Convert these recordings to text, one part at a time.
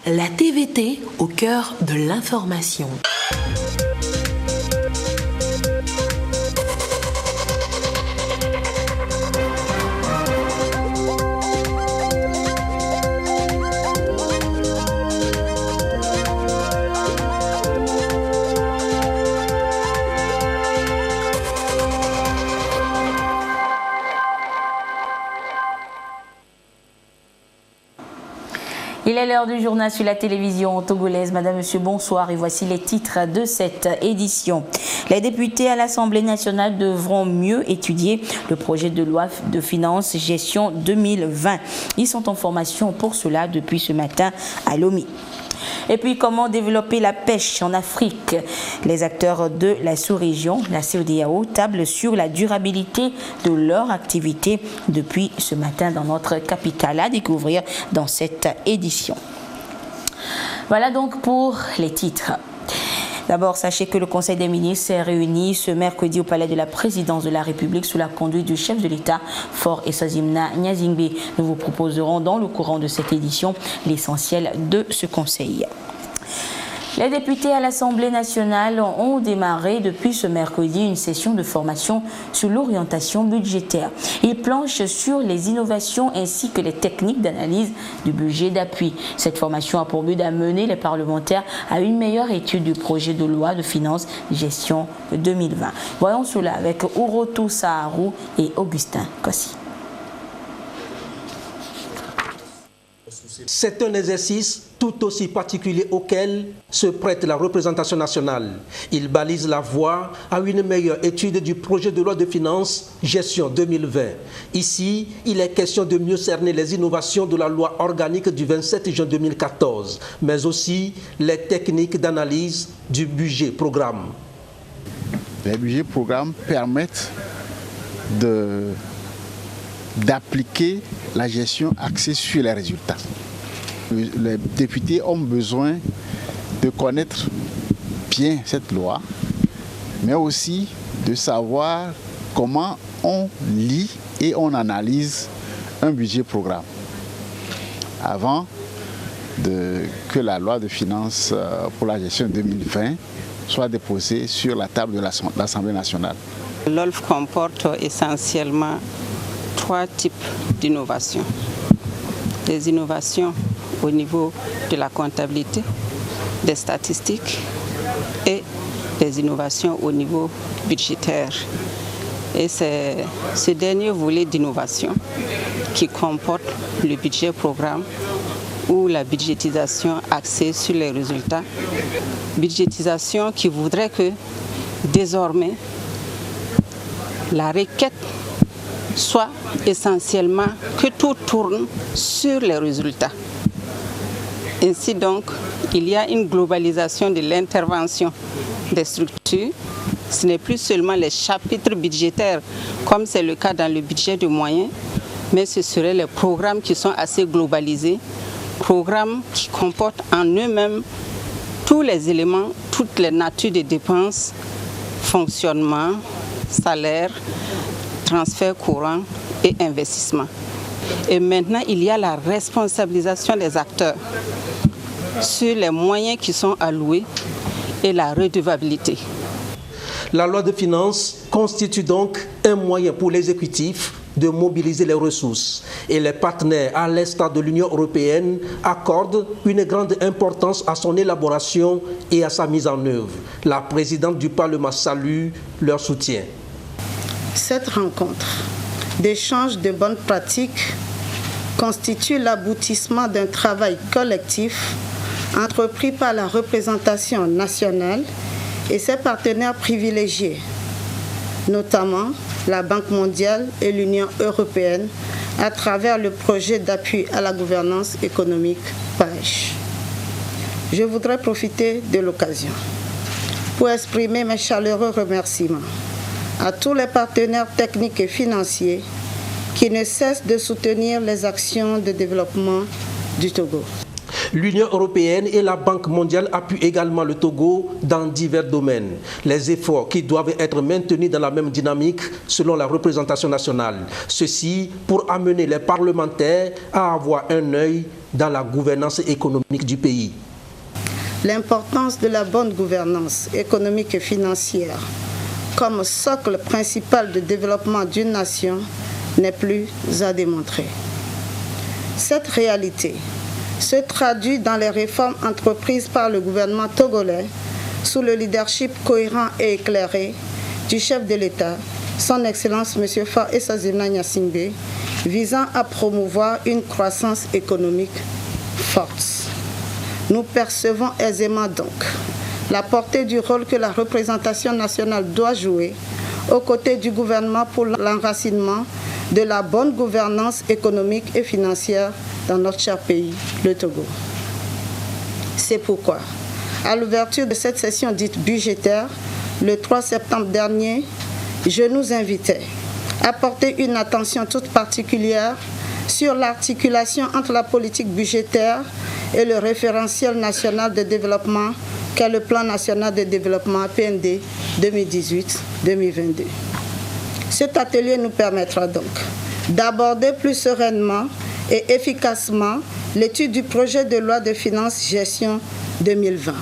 La TVT au cœur de l'information. Il est l'heure du journal sur la télévision togolaise. Madame, Monsieur, bonsoir et voici les titres de cette édition. Les députés à l'Assemblée nationale devront mieux étudier le projet de loi de finances gestion 2020. Ils sont en formation pour cela depuis ce matin à Lomé. Et puis, comment développer la pêche en Afrique? Les acteurs de la sous-région, la CEDEAO, tablent sur la durabilité de leur activité depuis ce matin dans notre capitale, à découvrir dans cette édition. Voilà donc pour les titres. D'abord, sachez que le Conseil des ministres s'est réuni ce mercredi au Palais de la Présidence de la République sous la conduite du chef de l'État, Faure Essozimna Gnazingbe. Nous vous proposerons dans le courant de cette édition l'essentiel de ce conseil. Les députés à l'Assemblée nationale ont démarré depuis ce mercredi une session de formation sur l'orientation budgétaire. Ils planchent sur les innovations ainsi que les techniques d'analyse du budget d'appui. Cette formation a pour but d'amener les parlementaires à une meilleure étude du projet de loi de finances gestion 2020. Voyons cela avec Urotu Saharou et Augustin Kossi. C'est un exercice tout aussi particulier auquel se prête la représentation nationale. Il balise la voie à une meilleure étude du projet de loi de finances gestion 2020. Ici, il est question de mieux cerner les innovations de la loi organique du 27 juin 2014, mais aussi les techniques d'analyse du budget programme. Les budgets programmes permettent d'appliquer la gestion axée sur les résultats. Les députés ont besoin de connaître bien cette loi, mais aussi de savoir comment on lit et on analyse un budget programme avant que la loi de finances pour la gestion 2020 soit déposée sur la table de l'Assemblée nationale. L'OLF comporte essentiellement 3 types d'innovations. Des innovations au niveau de la comptabilité, des statistiques et des innovations au niveau budgétaire. Et c'est ce dernier volet d'innovation qui comporte le budget programme ou la budgétisation axée sur les résultats. Budgétisation qui voudrait que désormais la requête soit essentiellement que tout tourne sur les résultats. Ainsi donc, il y a une globalisation de l'intervention des structures. Ce n'est plus seulement les chapitres budgétaires, comme c'est le cas dans le budget de moyens, mais ce seraient les programmes qui sont assez globalisés, programmes qui comportent en eux-mêmes tous les éléments, toutes les natures de dépenses, fonctionnement, salaire, transfert courant et investissement. Et maintenant, il y a la responsabilisation des acteurs sur les moyens qui sont alloués et la redevabilité. La loi de finances constitue donc un moyen pour l'exécutif de mobiliser les ressources. Et les partenaires, à l'instar de l'Union européenne, accordent une grande importance à son élaboration et à sa mise en œuvre. La présidente du Parlement salue leur soutien. Cette rencontre d'échange de bonnes pratiques constitue l'aboutissement d'un travail collectif entrepris par la représentation nationale et ses partenaires privilégiés, notamment la Banque mondiale et l'Union européenne, à travers le projet d'appui à la gouvernance économique PAGE. Je voudrais profiter de l'occasion pour exprimer mes chaleureux remerciements à tous les partenaires techniques et financiers qui ne cessent de soutenir les actions de développement du Togo. L'Union européenne et la Banque mondiale appuient également le Togo dans divers domaines. Les efforts qui doivent être maintenus dans la même dynamique selon la représentation nationale. Ceci pour amener les parlementaires à avoir un œil dans la gouvernance économique du pays. L'importance de la bonne gouvernance économique et financière comme socle principal de développement d'une nation n'est plus à démontrer. Cette réalité se traduit dans les réformes entreprises par le gouvernement togolais sous le leadership cohérent et éclairé du chef de l'État, son Excellence M. Faure Essazina Gnassingbé, visant à promouvoir une croissance économique forte. Nous percevons aisément donc la portée du rôle que la représentation nationale doit jouer aux côtés du gouvernement pour l'enracinement de la bonne gouvernance économique et financière dans notre cher pays, le Togo. C'est pourquoi, à l'ouverture de cette session dite budgétaire, le 3 septembre dernier, je nous invitais à porter une attention toute particulière sur l'articulation entre la politique budgétaire et le référentiel national de développement qu'est le Plan national de développement PND 2018-2022. Cet atelier nous permettra donc d'aborder plus sereinement et efficacement l'étude du projet de loi de finances gestion 2020.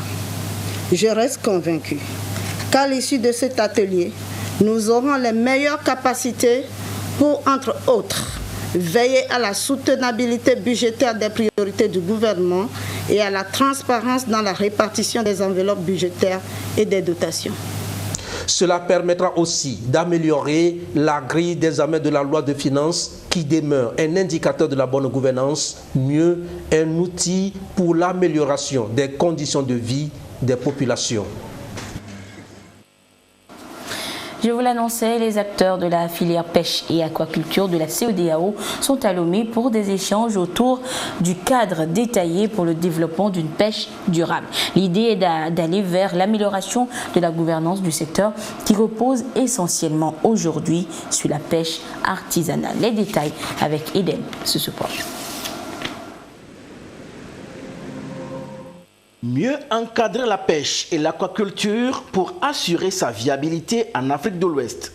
Je reste convaincu qu'à l'issue de cet atelier, nous aurons les meilleures capacités pour, entre autres, veiller à la soutenabilité budgétaire des priorités du gouvernement et à la transparence dans la répartition des enveloppes budgétaires et des dotations. Cela permettra aussi d'améliorer la grille d'examen de la loi de finances qui demeure un indicateur de la bonne gouvernance, mieux un outil pour l'amélioration des conditions de vie des populations. Je vous l'annonçais, les acteurs de la filière pêche et aquaculture de la CEDEAO sont à Lomé pour des échanges autour du cadre détaillé pour le développement d'une pêche durable. L'idée est d'aller vers l'amélioration de la gouvernance du secteur qui repose essentiellement aujourd'hui sur la pêche artisanale. Les détails avec Eden Susupor. Mieux encadrer la pêche et l'aquaculture pour assurer sa viabilité en Afrique de l'Ouest.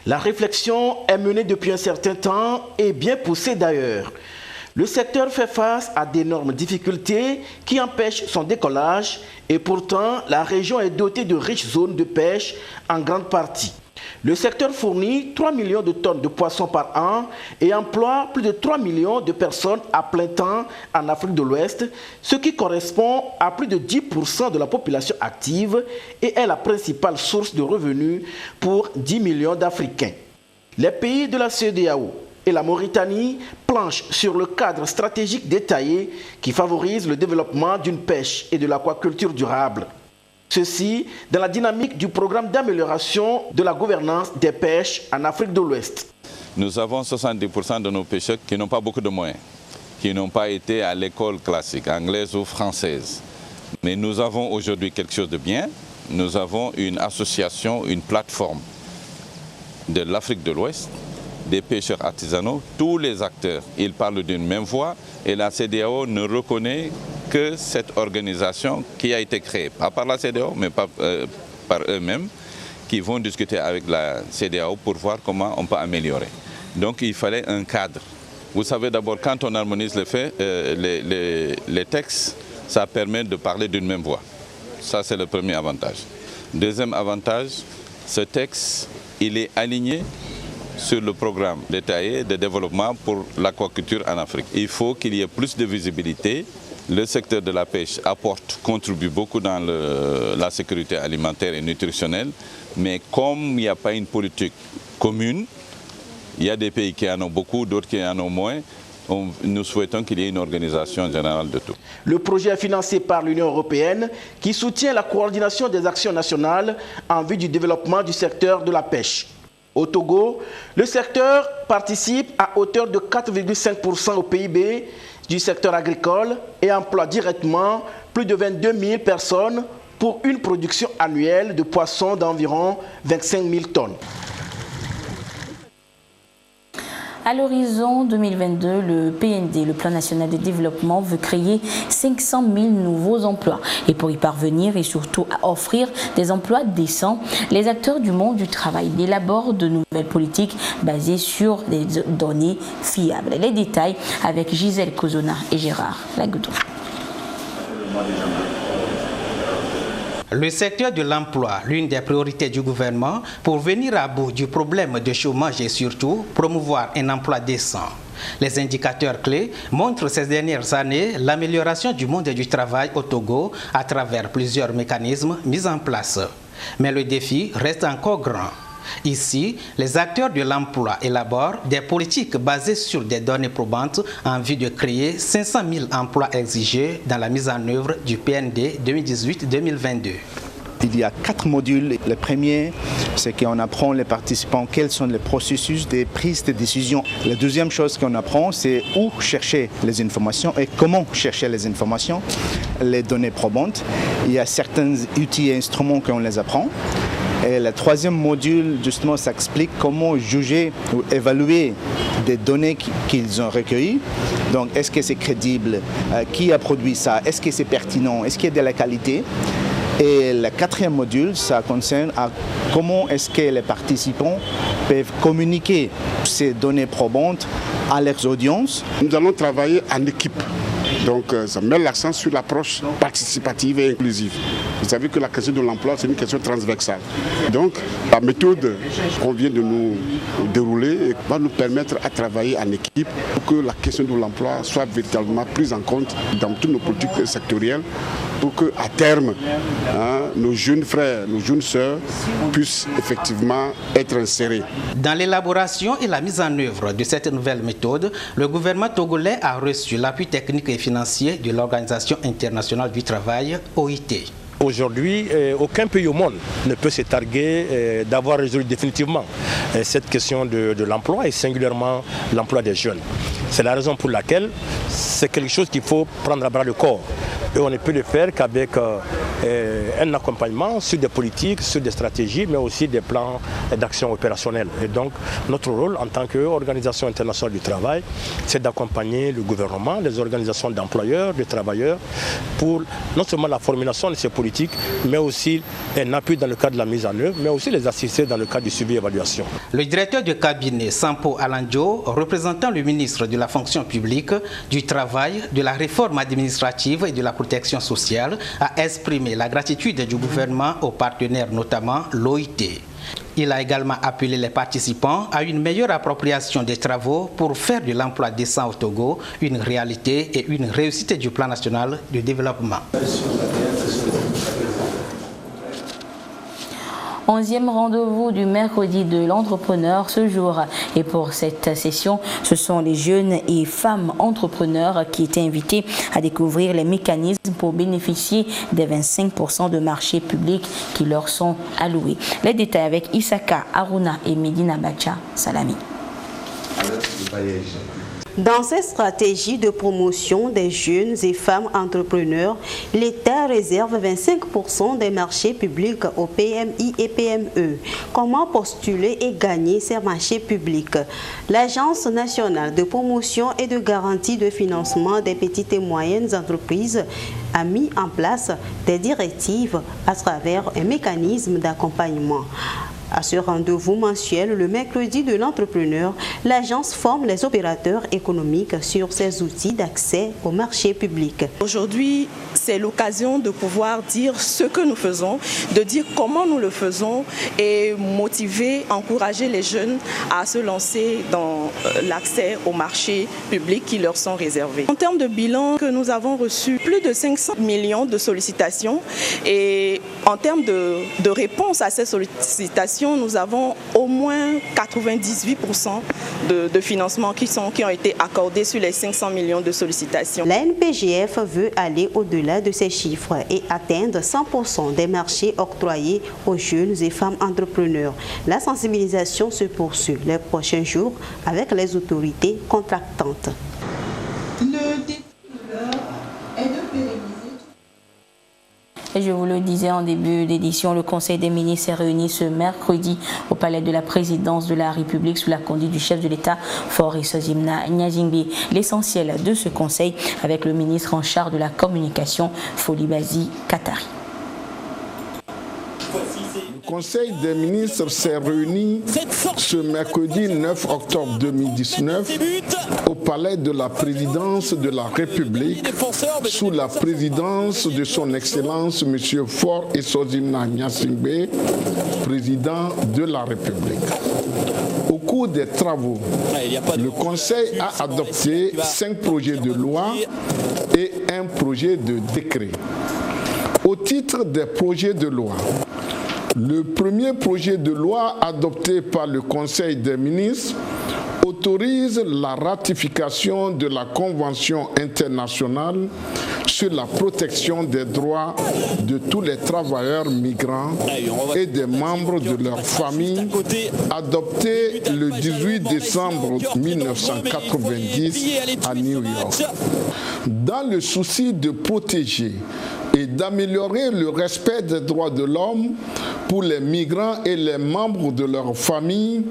La réflexion est menée depuis un certain temps et bien poussée d'ailleurs. Le secteur fait face à d'énormes difficultés qui empêchent son décollage et pourtant la région est dotée de riches zones de pêche en grande partie. Le secteur fournit 3 millions de tonnes de poissons par an et emploie plus de 3 millions de personnes à plein temps en Afrique de l'Ouest, ce qui correspond à plus de 10% de la population active et est la principale source de revenus pour 10 millions d'Africains. Les pays de la CEDEAO et la Mauritanie planchent sur le cadre stratégique détaillé qui favorise le développement d'une pêche et de l'aquaculture durable. Ceci dans la dynamique du programme d'amélioration de la gouvernance des pêches en Afrique de l'Ouest. Nous avons 70% de nos pêcheurs qui n'ont pas beaucoup de moyens, qui n'ont pas été à l'école classique, anglaise ou française. Mais nous avons aujourd'hui quelque chose de bien. Nous avons une association, une plateforme de l'Afrique de l'Ouest, des pêcheurs artisanaux, tous les acteurs, ils parlent d'une même voix et la CEDEAO ne reconnaît que cette organisation qui a été créée, pas par la CEDEAO, mais par eux-mêmes, qui vont discuter avec la CEDEAO pour voir comment on peut améliorer. Donc il fallait un cadre. Vous savez d'abord, quand on harmonise les textes, ça permet de parler d'une même voix. Ça, c'est le premier avantage. Deuxième avantage, ce texte, il est aligné sur le programme détaillé de développement pour l'aquaculture en Afrique. Il faut qu'il y ait plus de visibilité. Le secteur de la pêche contribue beaucoup dans la sécurité alimentaire et nutritionnelle, mais comme il n'y a pas une politique commune, il y a des pays qui en ont beaucoup, d'autres qui en ont moins. Nous souhaitons qu'il y ait une organisation générale de tout. Le projet est financé par l'Union européenne qui soutient la coordination des actions nationales en vue du développement du secteur de la pêche. Au Togo, le secteur participe à hauteur de 4,5% au PIB du secteur agricole et emploie directement plus de 22 000 personnes pour une production annuelle de poissons d'environ 25 000 tonnes. À l'horizon 2022, le PND, le Plan national de développement, veut créer 500 000 nouveaux emplois. Et pour y parvenir et surtout à offrir des emplois décents, les acteurs du monde du travail élaborent de nouvelles politiques basées sur des données fiables. Les détails avec Gisèle Kozona et Gérard Lagoudou. Le secteur de l'emploi, l'une des priorités du gouvernement pour venir à bout du problème de chômage et surtout promouvoir un emploi décent. Les indicateurs clés montrent ces dernières années l'amélioration du monde du travail au Togo à travers plusieurs mécanismes mis en place. Mais le défi reste encore grand. Ici, les acteurs de l'emploi élaborent des politiques basées sur des données probantes en vue de créer 500 000 emplois exigés dans la mise en œuvre du PND 2018-2022. Il y a 4 modules. Le premier, c'est qu'on apprend les participants quels sont les processus de prise de décision. La deuxième chose qu'on apprend, c'est où chercher les informations et comment chercher les informations, les données probantes. Il y a certains outils et instruments qu'on les apprend. Et le troisième module, justement, ça explique comment juger ou évaluer des données qu'ils ont recueillies. Donc, est-ce que c'est crédible? Qui a produit ça? Est-ce que c'est pertinent? Est-ce qu'il y a de la qualité? Et le quatrième module, ça concerne à comment est-ce que les participants peuvent communiquer ces données probantes à leurs audiences. Nous allons travailler en équipe. Donc ça met l'accent sur l'approche participative et inclusive. Vous savez que la question de l'emploi, c'est une question transversale. Donc la méthode qu'on vient de nous dérouler va nous permettre à travailler en équipe pour que la question de l'emploi soit véritablement prise en compte dans toutes nos politiques sectorielles pour qu'à terme, nos jeunes frères, nos jeunes sœurs puissent effectivement être insérés. Dans l'élaboration et la mise en œuvre de cette nouvelle méthode, le gouvernement togolais a reçu l'appui technique et financier de l'Organisation internationale du travail, OIT. Aujourd'hui, aucun pays au monde ne peut se targuer d'avoir résolu définitivement cette question de l'emploi et singulièrement l'emploi des jeunes. C'est la raison pour laquelle c'est quelque chose qu'il faut prendre à bras le corps. Et on ne peut le faire qu'avec un accompagnement sur des politiques, sur des stratégies, mais aussi des plans d'action opérationnelle. Et donc, notre rôle en tant qu'organisation internationale du travail, c'est d'accompagner le gouvernement, les organisations d'employeurs, de travailleurs, pour non seulement la formulation de ces politiques, mais aussi un appui dans le cadre de la mise en œuvre, mais aussi les assister dans le cadre du suivi et évaluation. Le directeur de cabinet, Sampo Alandjo, représentant le ministre de la fonction publique, du travail, de la réforme administrative et de la protection sociale, a exprimé la gratitude du gouvernement aux partenaires, notamment l'OIT. Il a également appelé les participants à une meilleure appropriation des travaux pour faire de l'emploi décent au Togo une réalité et une réussite du plan national de développement. 11e rendez-vous du mercredi de l'entrepreneur ce jour. Et pour cette session, ce sont les jeunes et femmes entrepreneurs qui étaient invités à découvrir les mécanismes pour bénéficier des 25% de marchés publics qui leur sont alloués. Les détails avec Isaka Aruna et Medina Bacha Salami. Dans cette stratégie de promotion des jeunes et femmes entrepreneurs, l'État réserve 25% des marchés publics aux PMI et PME. Comment postuler et gagner ces marchés publics? L'Agence nationale de promotion et de garantie de financement des petites et moyennes entreprises a mis en place des directives à travers un mécanisme d'accompagnement. À ce rendez-vous mensuel, le mercredi de l'entrepreneur, l'agence forme les opérateurs économiques sur ces outils d'accès au marché public. Aujourd'hui, c'est l'occasion de pouvoir dire ce que nous faisons, de dire comment nous le faisons et motiver, encourager les jeunes à se lancer dans l'accès au marché public qui leur sont réservés. En termes de bilan, que nous avons reçu plus de 500 millions de sollicitations et en termes de réponse à ces sollicitations, nous avons au moins 98% de financements qui ont été accordés sur les 500 millions de sollicitations. La NPGF veut aller au-delà de ces chiffres et atteindre 100% des marchés octroyés aux jeunes et femmes entrepreneurs. La sensibilisation se poursuit les prochains jours avec les autorités contractantes. Je vous le disais en début d'édition, le Conseil des ministres est réuni ce mercredi au palais de la présidence de la République sous la conduite du chef de l'État, Faure Sozimna Nyazingbe. L'essentiel de ce conseil avec le ministre en charge de la communication, Folibazi Katari. Le Conseil des ministres s'est réuni ce mercredi 9 octobre 2019 au palais de la présidence de la République sous la présidence de son Excellence M. Faure Sozimna Nyazingbe, président de la République. Au cours des travaux, le Conseil a adopté 5 projets de loi et un projet de décret. Au titre des projets de loi, le premier projet de loi adopté par le Conseil des ministres autorise la ratification de la Convention internationale sur la protection des droits de tous les travailleurs migrants et des membres de leur famille, adoptée le 18 décembre 1990 à New York. Dans le souci de protéger et d'améliorer le respect des droits de l'homme pour les migrants et les membres de leur famille,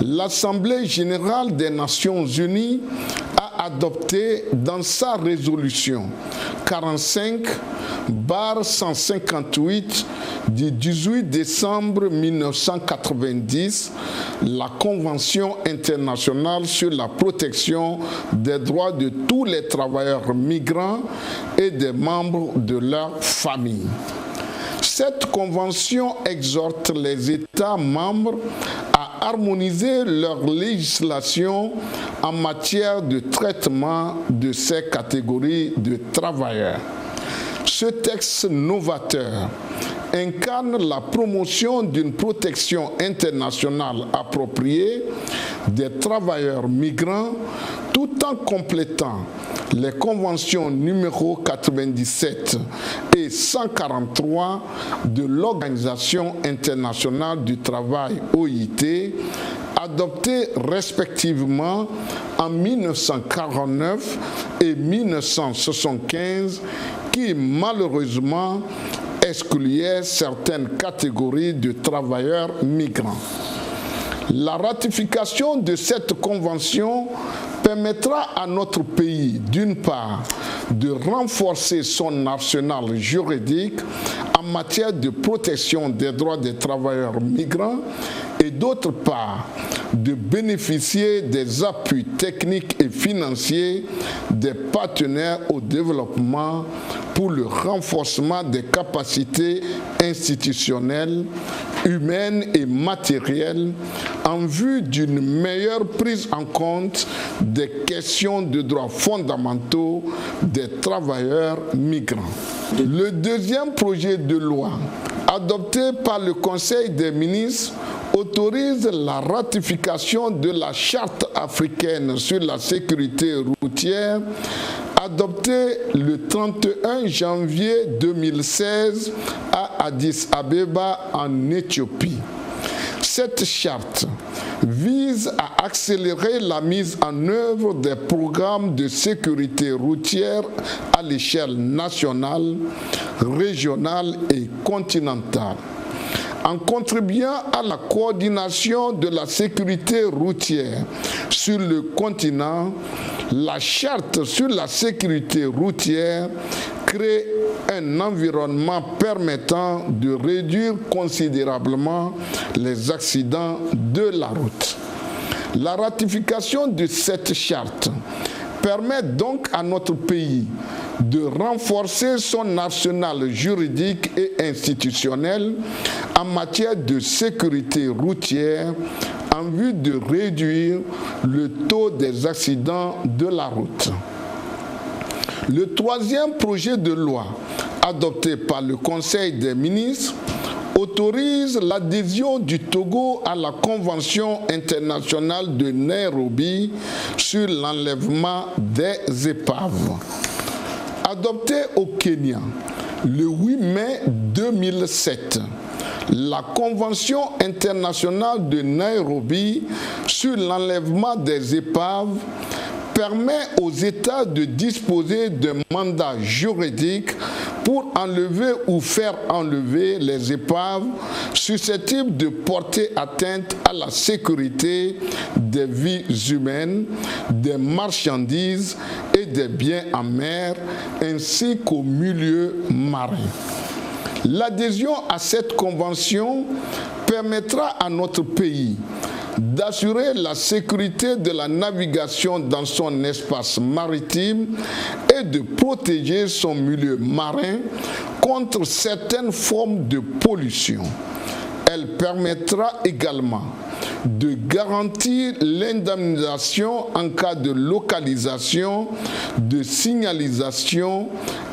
l'Assemblée générale des Nations unies a adopté dans sa résolution 45/158 du 18 décembre 1990 la Convention internationale sur la protection des droits de tous les travailleurs migrants et des membres de leur famille. Cette convention exhorte les États membres à harmoniser leur législation en matière de traitement de ces catégories de travailleurs. Ce texte novateur incarne la promotion d'une protection internationale appropriée des travailleurs migrants tout en complétant les conventions numéro 97 et 143 de l'Organisation internationale du travail OIT, adoptées respectivement en 1949 et 1975, qui malheureusement excluait certaines catégories de travailleurs migrants. La ratification de cette convention permettra à notre pays, d'une part, de renforcer son arsenal juridique en matière de protection des droits des travailleurs migrants et d'autre part, de bénéficier des appuis techniques et financiers des partenaires au développement pour le renforcement des capacités institutionnelles, humaines et matérielles en vue d'une meilleure prise en compte des questions de droits fondamentaux des travailleurs migrants. Le deuxième projet de loi, adopté par le Conseil des ministres, autorise la ratification de la Charte africaine sur la sécurité routière, adoptée le 31 janvier 2016 à Addis Abeba en Éthiopie. Cette charte vise à accélérer la mise en œuvre des programmes de sécurité routière à l'échelle nationale, régionale et continentale. En contribuant à la coordination de la sécurité routière sur le continent, la Charte sur la sécurité routière crée un environnement permettant de réduire considérablement les accidents de la route. La ratification de cette charte permet donc à notre pays de renforcer son arsenal juridique et institutionnel en matière de sécurité routière en vue de réduire le taux des accidents de la route. Le troisième projet de loi adopté par le Conseil des ministres autorise l'adhésion du Togo à la Convention internationale de Nairobi sur l'enlèvement des épaves. Adoptée au Kenya le 8 mai 2007, la Convention internationale de Nairobi sur l'enlèvement des épaves permet aux États de disposer d'un mandat juridique pour enlever ou faire enlever les épaves susceptibles de porter atteinte à la sécurité des vies humaines, des marchandises et des biens en mer, ainsi qu'au milieu marin. L'adhésion à cette convention permettra à notre pays d'assurer la sécurité de la navigation dans son espace maritime et de protéger son milieu marin contre certaines formes de pollution. Elle permettra également de garantir l'indemnisation en cas de localisation, de signalisation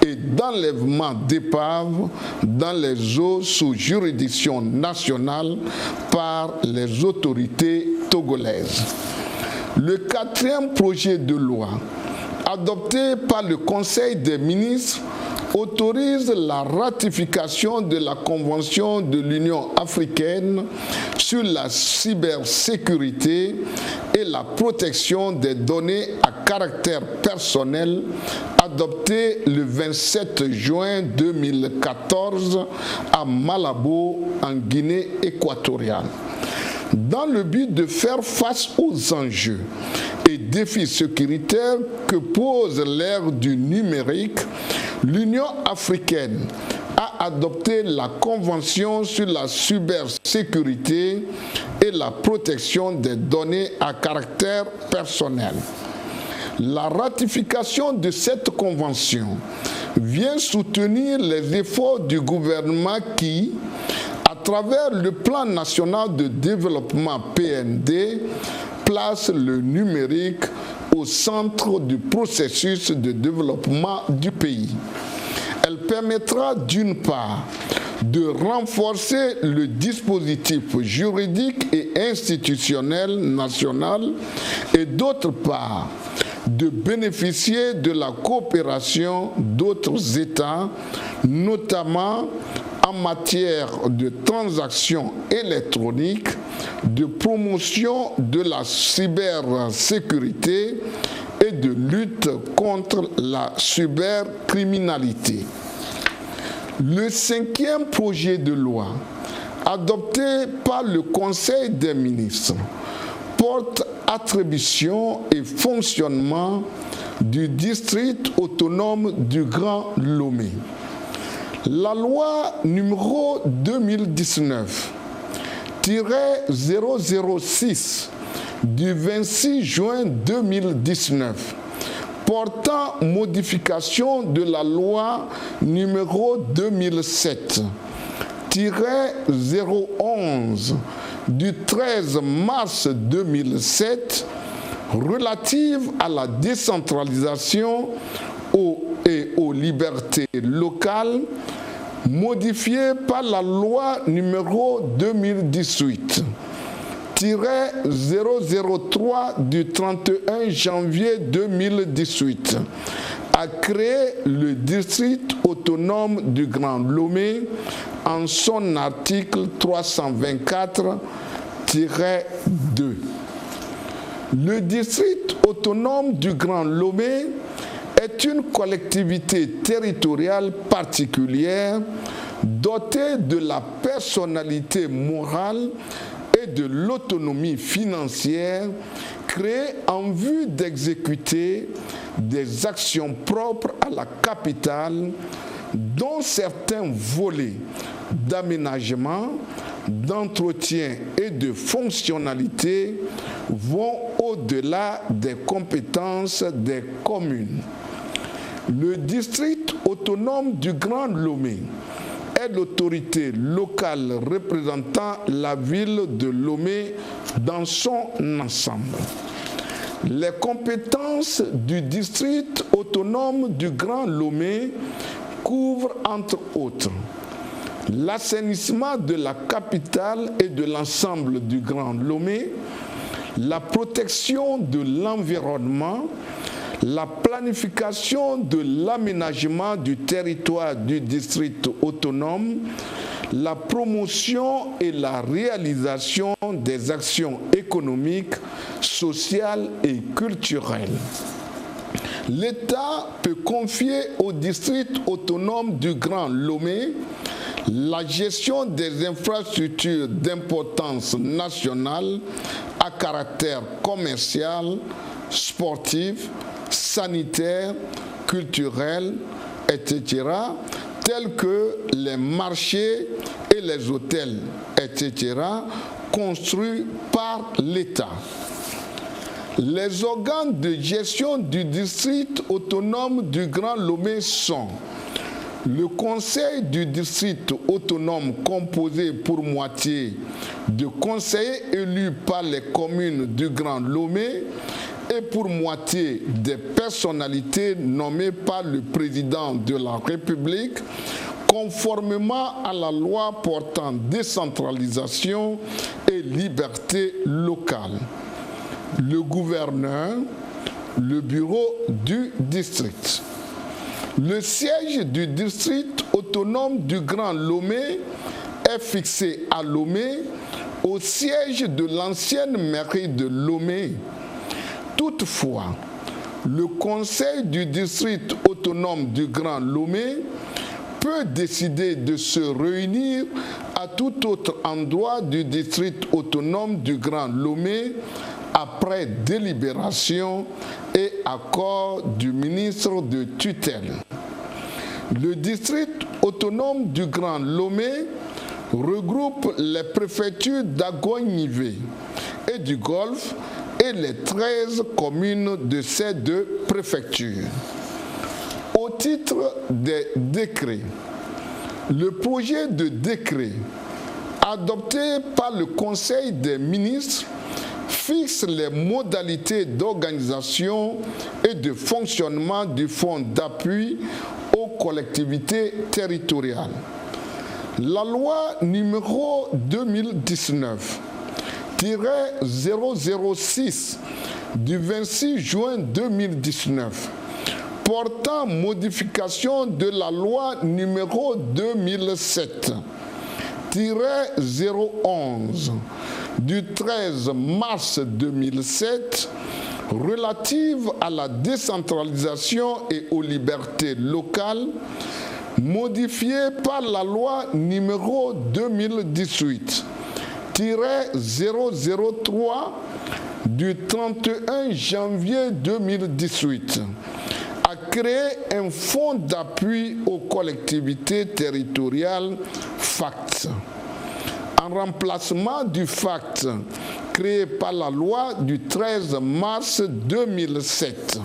et d'enlèvement d'épaves dans les eaux sous juridiction nationale par les autorités togolaises. Le quatrième projet de loi, adopté par le Conseil des ministres, autorise la ratification de la Convention de l'Union africaine sur la cybersécurité et la protection des données à caractère personnel, adoptée le 27 juin 2014 à Malabo, en Guinée équatoriale. Dans le but de faire face aux enjeux et défis sécuritaires que pose l'ère du numérique, l'Union africaine a adopté la Convention sur la cybersécurité et la protection des données à caractère personnel. La ratification de cette convention vient soutenir les efforts du gouvernement qui, à travers le Plan national de développement PND, place le numérique au centre du processus de développement du pays. Elle permettra d'une part de renforcer le dispositif juridique et institutionnel national et d'autre part de bénéficier de la coopération d'autres États, notamment en matière de transactions électroniques, de promotion de la cybersécurité et de lutte contre la cybercriminalité. Le cinquième projet de loi, adopté par le Conseil des ministres, porte attribution et fonctionnement du district autonome du Grand Lomé. La loi numéro 2019-006 du 26 juin 2019 portant modification de la loi numéro 2007-011 du 13 mars 2007 relative à la décentralisation et aux libertés locales, modifiée par la loi numéro 2018-003 du 31 janvier 2018, a créé le district autonome du Grand Lomé en son article 324-2. Le district autonome du Grand Lomé est une collectivité territoriale particulière dotée de la personnalité morale et de l'autonomie financière créée en vue d'exécuter des actions propres à la capitale, dont certains volets d'aménagement, d'entretien et de fonctionnalité vont au-delà des compétences des communes. Le district autonome du Grand Lomé est l'autorité locale représentant la ville de Lomé dans son ensemble. Les compétences du district autonome du Grand Lomé couvrent entre autres l'assainissement de la capitale et de l'ensemble du Grand Lomé, la protection de l'environnement, la planification de l'aménagement du territoire du district autonome, la promotion et la réalisation des actions économiques, sociales et culturelles. l'État peut confier au district autonome du Grand Lomé la gestion des infrastructures d'importance nationale à caractère commercial, sportif, sanitaire, culturel, etc., tels que les marchés et les hôtels, etc., construits par l'État. Les organes de gestion du district autonome du Grand Lomé sont le conseil du district autonome composé pour moitié de conseillers élus par les communes du Grand Lomé et pour moitié des personnalités nommées par le président de la République conformément à la loi portant décentralisation et liberté locale. Le gouverneur, le bureau du district. Le siège du district autonome du Grand Lomé est fixé à Lomé, au siège de l'ancienne mairie de Lomé. Toutefois, le conseil du district autonome du Grand Lomé peut décider de se réunir à tout autre endroit du district autonome du Grand Lomé après délibération et accord du ministre de tutelle. Le district autonome du Grand Lomé regroupe les préfectures d'Agoignivé et du Golfe et les 13 communes de ces deux préfectures. Au titre des décrets, le projet de décret adopté par le Conseil des ministres fixe les modalités d'organisation et de fonctionnement du fonds d'appui aux collectivités territoriales. La loi numéro 2019-006 du 26 juin 2019 portant modification de la loi numéro 2007-011 du 13 mars 2007 relative à la décentralisation et aux libertés locales, modifiée par la loi numéro 2018-003 du 31 janvier 2018, a créé un fonds d'appui aux collectivités territoriales FACT. En remplacement du FACT créé par la loi du 13 mars 2007.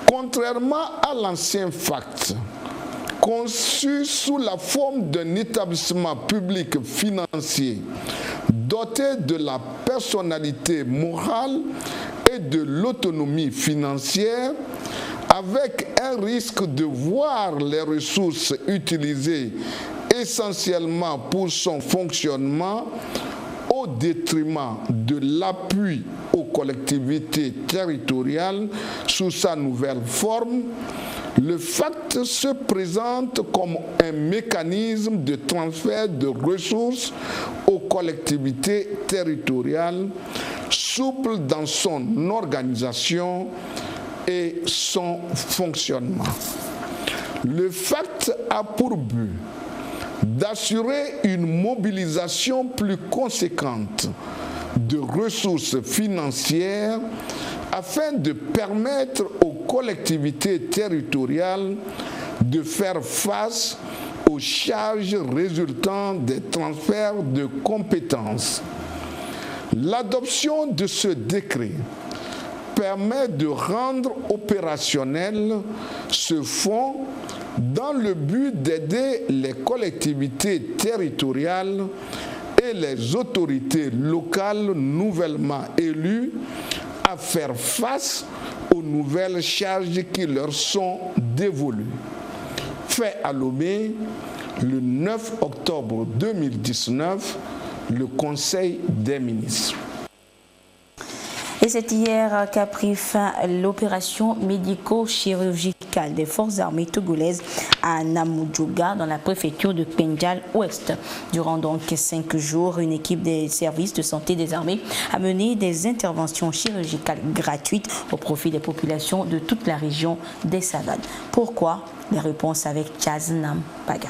Contrairement à l'ancien FACT, conçu sous la forme d'un établissement public financier doté de la personnalité morale et de l'autonomie financière, avec un risque de voir les ressources utilisées essentiellement pour son fonctionnement au détriment de l'appui aux collectivités territoriales sous sa nouvelle forme, le FACT se présente comme un mécanisme de transfert de ressources aux collectivités territoriales, souple dans son organisation et son fonctionnement. Le FACT a pour but d'assurer une mobilisation plus conséquente de ressources financières afin de permettre aux collectivités territoriales de faire face aux charges résultant des transferts de compétences. L'adoption de ce décret permet de rendre opérationnel ce fonds dans le but d'aider les collectivités territoriales et les autorités locales nouvellement élues à faire face aux nouvelles charges qui leur sont dévolues. Fait à Lomé, le 9 octobre 2019, le Conseil des ministres. Et c'est hier qu'a pris fin l'opération médico-chirurgicale des forces armées togolaises à Namudjouga dans la préfecture de Pendjal Ouest. Durant donc 5 jours, une équipe des services de santé des armées a mené des interventions chirurgicales gratuites au profit des populations de toute la région des Savanes. Pourquoi? Les réponses avec Chaznam Paga.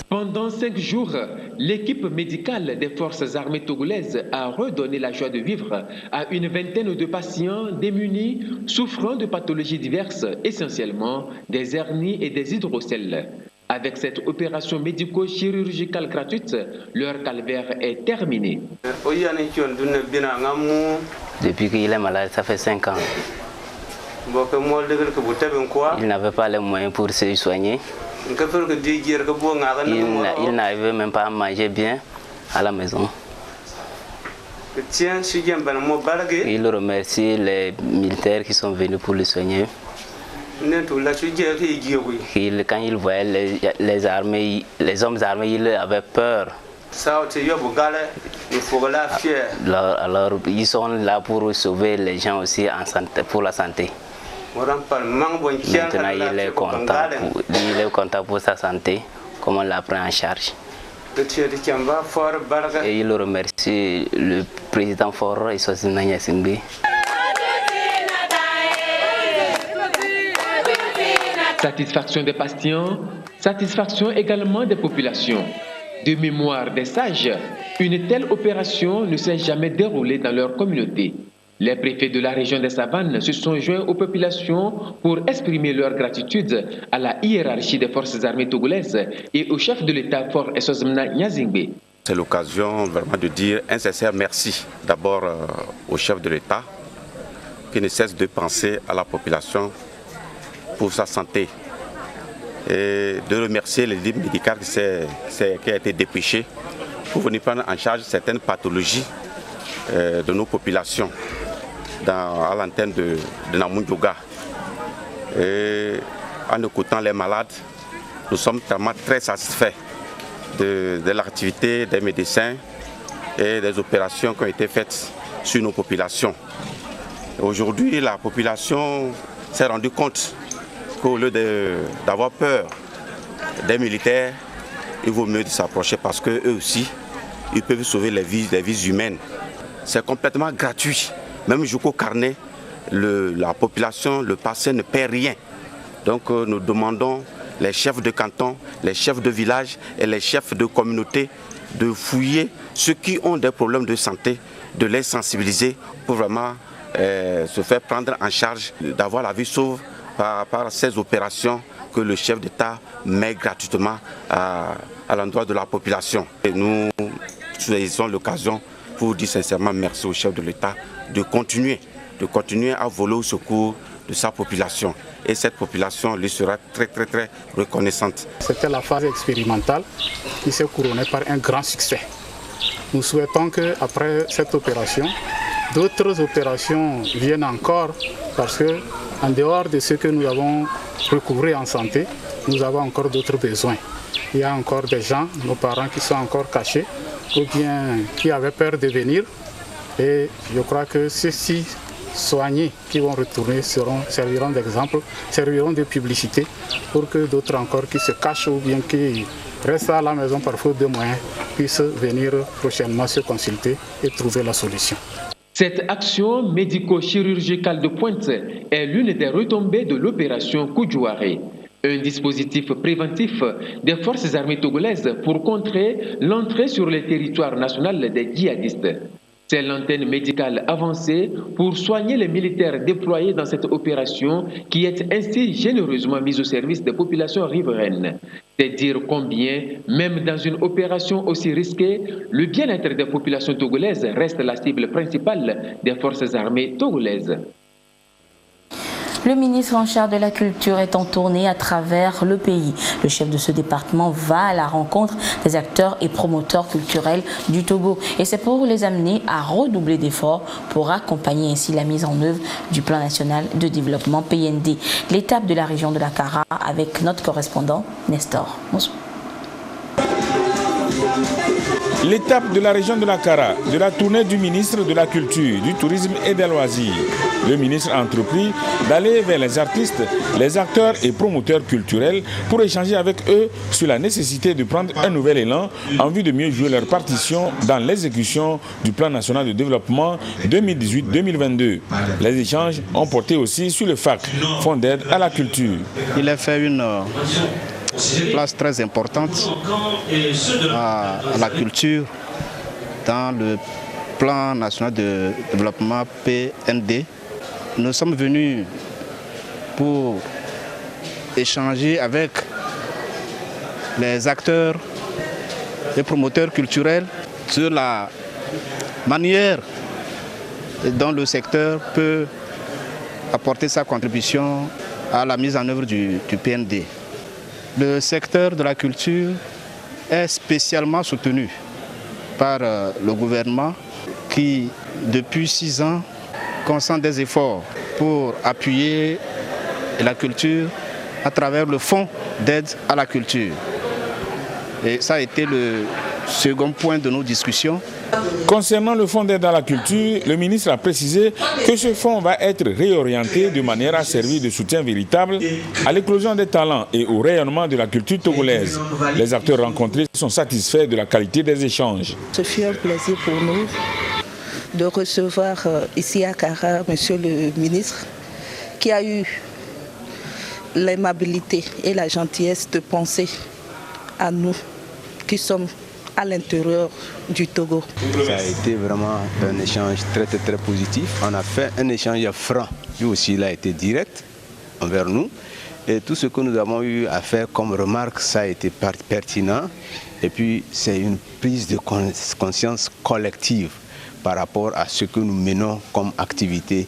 Pendant 5 jours, l'équipe médicale des forces armées togolaises a redonné la joie de vivre à une vingtaine de patients démunis souffrant de pathologies diverses, essentiellement des hernies et des hydrocèles. Avec cette opération médico-chirurgicale gratuite, leur calvaire est terminé. Depuis qu'il est malade, ça fait 5 ans. Il n'avait pas les moyens pour se soigner. Il n'arrivait même pas à manger bien à la maison. Il remercie les militaires qui sont venus pour le soigner. Quand il voyait les hommes armés, il avait peur. Alors ils sont là pour sauver les gens aussi pour la santé. Maintenant, il est content pour sa santé, comme on la prend en charge. Et il remercie le président Foro et Sosina Nyasimbi. Satisfaction des patients, satisfaction également des populations. De mémoire des sages, une telle opération ne s'est jamais déroulée dans leur communauté. Les préfets de la région des Savanes se sont joints aux populations pour exprimer leur gratitude à la hiérarchie des forces armées togolaises et au chef de l'État Fort Esozimna Nyazingbe. C'est l'occasion vraiment de dire un sincère merci d'abord au chef de l'État qui ne cesse de penser à la population pour sa santé et de remercier l'équipe médicale qui a été dépêchée pour venir prendre en charge certaines pathologies de nos populations à l'antenne de Namudjouga. Et en écoutant les malades, nous sommes vraiment très satisfaits de l'activité des médecins et des opérations qui ont été faites sur nos populations. Aujourd'hui, la population s'est rendue compte qu'au lieu d'avoir peur des militaires, il vaut mieux s'approcher parce qu'eux aussi, ils peuvent sauver les vies humaines. C'est complètement gratuit. Même jusqu'au carnet, la population, le patient ne paie rien. Donc nous demandons les chefs de canton, les chefs de village et les chefs de communauté de fouiller ceux qui ont des problèmes de santé, de les sensibiliser pour vraiment se faire prendre en charge, d'avoir la vie sauve par ces opérations que le chef d'État met gratuitement à l'endroit de la population. Et nous saisissons l'occasion pour dire sincèrement merci au chef de l'État de continuer à voler au secours de sa population. Et cette population lui sera très reconnaissante. C'était la phase expérimentale qui s'est couronnée par un grand succès. Nous souhaitons qu'après cette opération, d'autres opérations viennent encore parce que en dehors de ce que nous avons recouvré en santé, nous avons encore d'autres besoins. Il y a encore des gens, nos parents qui sont encore cachés ou bien qui avaient peur de venir. Et je crois que ceux-ci soignés qui vont retourner serviront d'exemple, serviront de publicité pour que d'autres encore qui se cachent ou bien qui restent à la maison par faute de moyens puissent venir prochainement se consulter et trouver la solution. Cette action médico-chirurgicale de pointe est l'une des retombées de l'opération Koudjouaré, un dispositif préventif des forces armées togolaises pour contrer l'entrée sur le territoire national des djihadistes. C'est l'antenne médicale avancée pour soigner les militaires déployés dans cette opération qui est ainsi généreusement mise au service des populations riveraines. C'est dire combien, même dans une opération aussi risquée, le bien-être des populations togolaises reste la cible principale des forces armées togolaises. Le ministre en charge de la culture est en tournée à travers le pays. Le chef de ce département va à la rencontre des acteurs et promoteurs culturels du Togo. Et c'est pour les amener à redoubler d'efforts pour accompagner ainsi la mise en œuvre du plan national de développement PND. L'étape de la région de la Kara avec notre correspondant Nestor. Bonsoir. L'étape de la région de la Kara, de la tournée du ministre de la Culture, du Tourisme et des Loisirs. Le ministre a entrepris d'aller vers les artistes, les acteurs et promoteurs culturels pour échanger avec eux sur la nécessité de prendre un nouvel élan en vue de mieux jouer leur partition dans l'exécution du plan national de développement 2018-2022. Les échanges ont porté aussi sur le FAC, Fonds d'aide à la culture. Il a fait une place très importante à la culture dans le plan national de développement PND. Nous sommes venus pour échanger avec les acteurs, les promoteurs culturels sur la manière dont le secteur peut apporter sa contribution à la mise en œuvre du PND. Le secteur de la culture est spécialement soutenu par le gouvernement qui, depuis 6 ans, concentre des efforts pour appuyer la culture à travers le Fonds d'aide à la culture. Et ça a été le second point de nos discussions. Concernant le fonds d'aide à la culture, le ministre a précisé que ce fonds va être réorienté de manière à servir de soutien véritable à l'éclosion des talents et au rayonnement de la culture togolaise. Les acteurs rencontrés sont satisfaits de la qualité des échanges. Ce fut un plaisir pour nous de recevoir ici à Kara monsieur le ministre qui a eu l'aimabilité et la gentillesse de penser à nous qui sommes à l'intérieur du Togo. Ça a été vraiment un échange très positif. On a fait un échange franc. Lui aussi, il a été direct envers nous. Et tout ce que nous avons eu à faire comme remarque, ça a été pertinent. Et puis, c'est une prise de conscience collective par rapport à ce que nous menons comme activité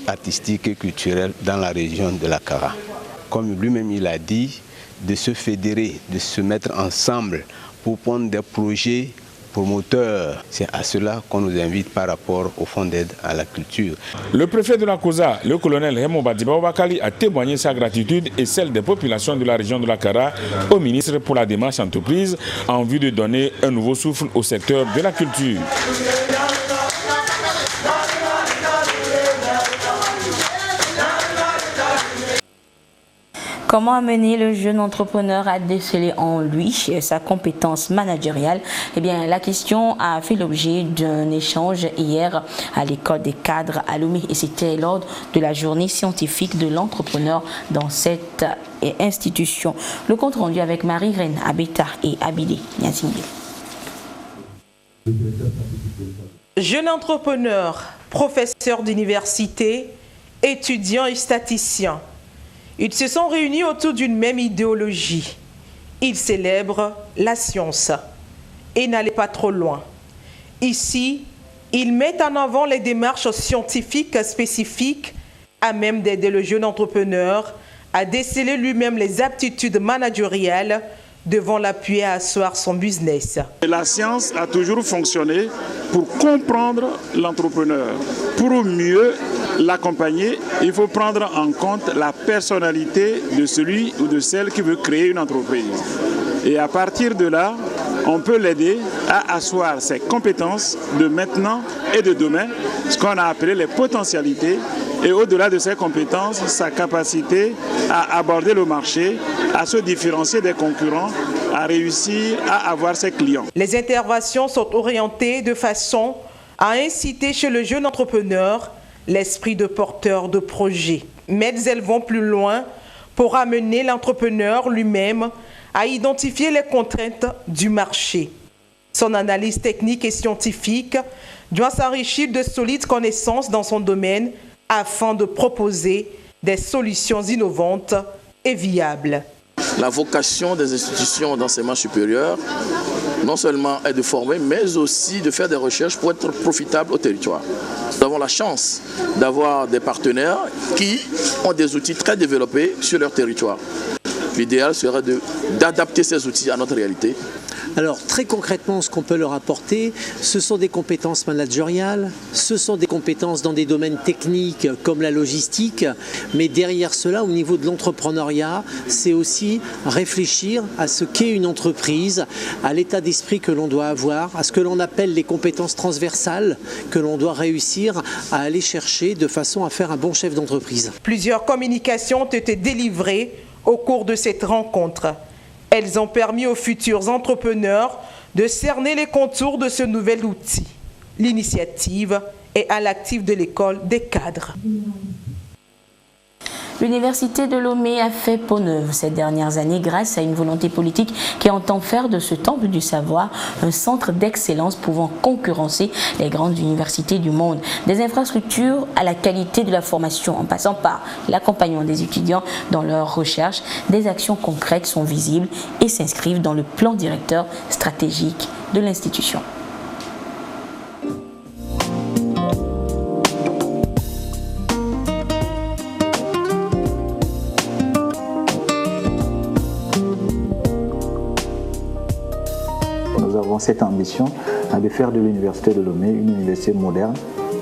artistique et culturelle dans la région de la Kara. Comme lui-même il a dit, de se fédérer, de se mettre ensemble pour prendre des projets promoteurs. C'est à cela qu'on nous invite par rapport au Fonds d'aide à la culture. Le préfet de la COSA, le colonel Hemo Badiba Obakali, a témoigné sa gratitude et celle des populations de la région de la Kara au ministre pour la démarche entreprise en vue de donner un nouveau souffle au secteur de la culture. Comment amener le jeune entrepreneur à déceler en lui sa compétence managériale? Eh bien, la question a fait l'objet d'un échange hier à l'école des cadres à Lomé et c'était lors de la journée scientifique de l'entrepreneur dans cette institution. Le compte rendu avec Marie-Reine Abeta et Abidé Niazingue. Jeunes entrepreneurs, professeurs d'université, étudiants et statisticiens. Ils se sont réunis autour d'une même idéologie. Ils célèbrent la science. Et n'allez pas trop loin. Ici, ils mettent en avant les démarches scientifiques spécifiques à même d'aider le jeune entrepreneur à déceler lui-même les aptitudes managériales devant l'appuyer à asseoir son business. La science a toujours fonctionné pour comprendre l'entrepreneur. Pour mieux l'accompagner, il faut prendre en compte la personnalité de celui ou de celle qui veut créer une entreprise. Et à partir de là, on peut l'aider à asseoir ses compétences de maintenant et de demain, ce qu'on a appelé les potentialités, et au-delà de ses compétences, sa capacité à aborder le marché, à se différencier des concurrents, à réussir à avoir ses clients. Les interventions sont orientées de façon à inciter chez le jeune entrepreneur l'esprit de porteur de projet. Mais elles vont plus loin pour amener l'entrepreneur lui-même à identifier les contraintes du marché. Son analyse technique et scientifique doit s'enrichir de solides connaissances dans son domaine afin de proposer des solutions innovantes et viables. La vocation des institutions d'enseignement supérieur, non seulement est de former, mais aussi de faire des recherches pour être profitables au territoire. Nous avons la chance d'avoir des partenaires qui ont des outils très développés sur leur territoire. L'idéal serait d'adapter ces outils à notre réalité Alors très concrètement, ce qu'on peut leur apporter, ce sont des compétences managériales, ce sont des compétences dans des domaines techniques comme la logistique, mais derrière cela, au niveau de l'entrepreneuriat, c'est aussi réfléchir à ce qu'est une entreprise, à l'état d'esprit que l'on doit avoir, à ce que l'on appelle les compétences transversales que l'on doit réussir à aller chercher de façon à faire un bon chef d'entreprise. Plusieurs communications ont été délivrées au cours de cette rencontre. Elles ont permis aux futurs entrepreneurs de cerner les contours de ce nouvel outil. L'initiative est à l'actif de l'école des cadres. L'Université de Lomé a fait peau neuve ces dernières années grâce à une volonté politique qui entend faire de ce temple du savoir un centre d'excellence pouvant concurrencer les grandes universités du monde. Des infrastructures à la qualité de la formation en passant par l'accompagnement des étudiants dans leurs recherches, des actions concrètes sont visibles et s'inscrivent dans le plan directeur stratégique de l'institution. Cette ambition de faire de l'Université de Lomé une université moderne,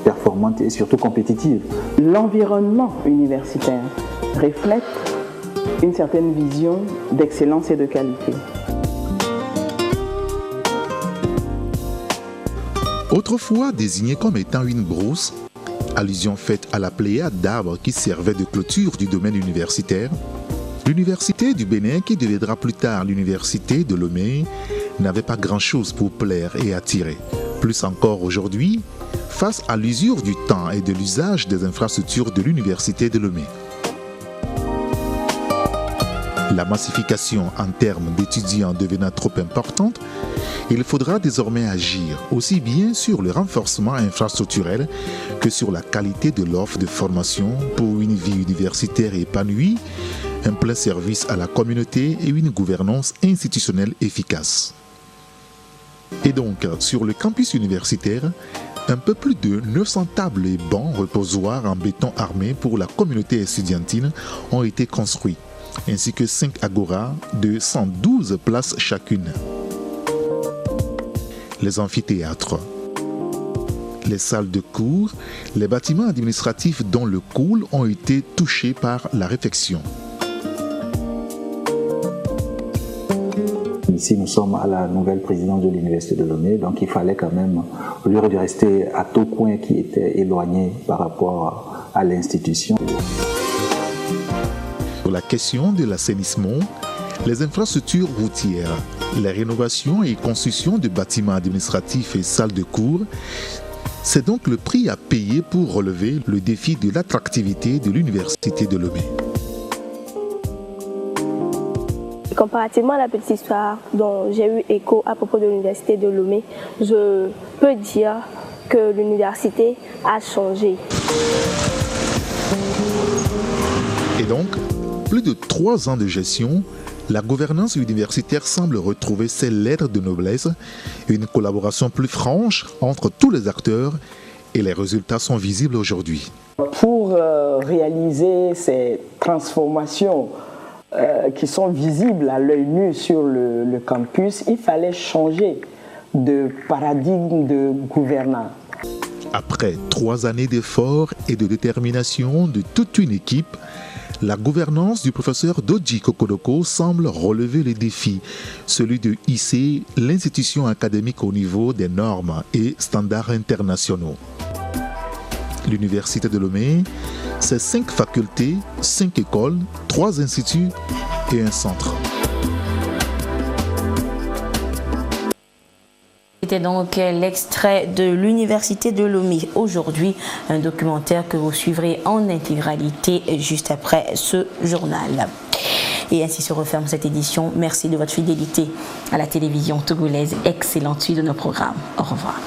performante et surtout compétitive. L'environnement universitaire reflète une certaine vision d'excellence et de qualité. Autrefois désigné comme étant une brousse, allusion faite à la pléiade d'arbres qui servaient de clôture du domaine universitaire, l'Université du Bénin, qui deviendra plus tard l'Université de Lomé, n'avait pas grand-chose pour plaire et attirer. Plus encore aujourd'hui, face à l'usure du temps et de l'usage des infrastructures de l'Université de Lomé. La massification en termes d'étudiants devenant trop importante, il faudra désormais agir aussi bien sur le renforcement infrastructurel que sur la qualité de l'offre de formation pour une vie universitaire épanouie, un plein service à la communauté et une gouvernance institutionnelle efficace. Et donc, sur le campus universitaire, un peu plus de 900 tables et bancs reposoirs en béton armé pour la communauté estudiantine ont été construits, ainsi que 5 agoras de 112 places chacune. Les amphithéâtres, les salles de cours, les bâtiments administratifs dont le coût ont été touchés par la réfection. Ici, nous sommes à la nouvelle présidence de l'Université de Lomé, donc il fallait quand même, au lieu de rester à tout coin qui était éloigné par rapport à l'institution. Pour la question de l'assainissement, les infrastructures routières, les rénovations et constructions de bâtiments administratifs et salles de cours, c'est donc le prix à payer pour relever le défi de l'attractivité de l'Université de Lomé. Comparativement à la petite histoire dont j'ai eu écho à propos de l'Université de Lomé, je peux dire que l'université a changé. Et donc, plus de 3 ans de gestion, la gouvernance universitaire semble retrouver ses lettres de noblesse, une collaboration plus franche entre tous les acteurs et les résultats sont visibles aujourd'hui. Pour réaliser ces transformations qui sont visibles à l'œil nu sur le campus, il fallait changer de paradigme de gouvernance. Après 3 années d'efforts et de détermination de toute une équipe, la gouvernance du professeur Doji Kokodoko semble relever les défis, celui de hisser l'institution académique au niveau des normes et standards internationaux. L'Université de Lomé, c'est 5 facultés, 5 écoles, 3 instituts et un centre. C'était donc l'extrait de l'Université de Lomé. Aujourd'hui, un documentaire que vous suivrez en intégralité juste après ce journal. Et ainsi se referme cette édition. Merci de votre fidélité à la télévision togolaise. Excellente suite de nos programmes. Au revoir.